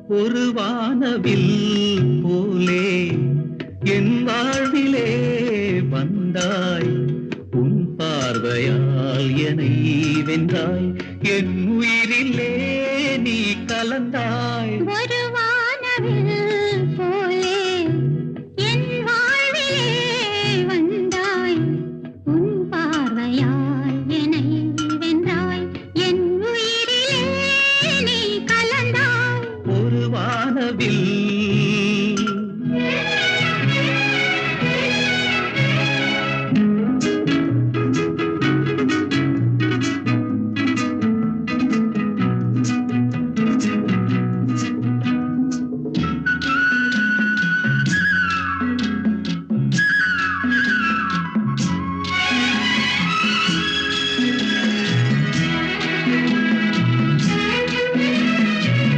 ஒரு வானவில் போலே என் வாழ்விலே வந்தாய். உன் பார்வையால் என்னை வென்றாய். என் உயிரிலே நீ கலந்தாய். ஒரு வானவில் போலே என் வாழ்விலே வந்தாய். உன் பார்வையால் என்னை வென்றாய். என் உயிரிலே நீ கலந்தாய். ஒரு வானவில்